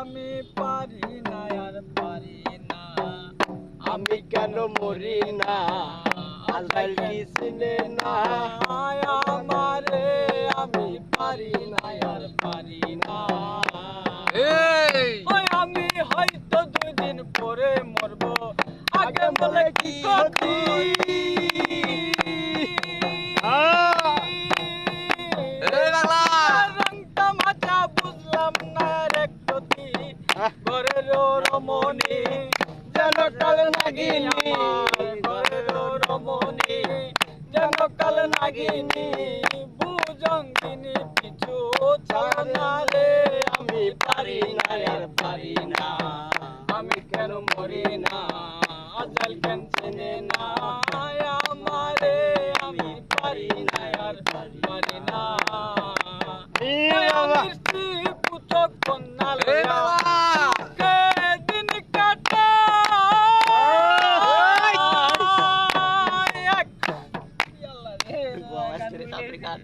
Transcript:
আমি পারি না আর পারি না। আমি কেন মরি না আজরাইল কি চিনে না আমারে আমি পারি না আর পারি না। ওই আমি হয়তো 2 দিন পরে মরবো, আগে বলে কি ক্ষতি। রংটা মাথা বুঝলাম না রে ক্ষতি, ঘরের রমণী যেন কাল নাগিনী, ঘরের রমণী যেন কাল নাগিনী, ভুজঙ্গিনী পিছু ছাড়া রে আমি পারি না আর পারি না। আমি কেন মরি না আজরাইল কেন চেনে না আমারে, আমি পারি না আর পারি না। মিষ্টি পুচক কন্যা লইয়া দিন কাটে আল্লাহ রে।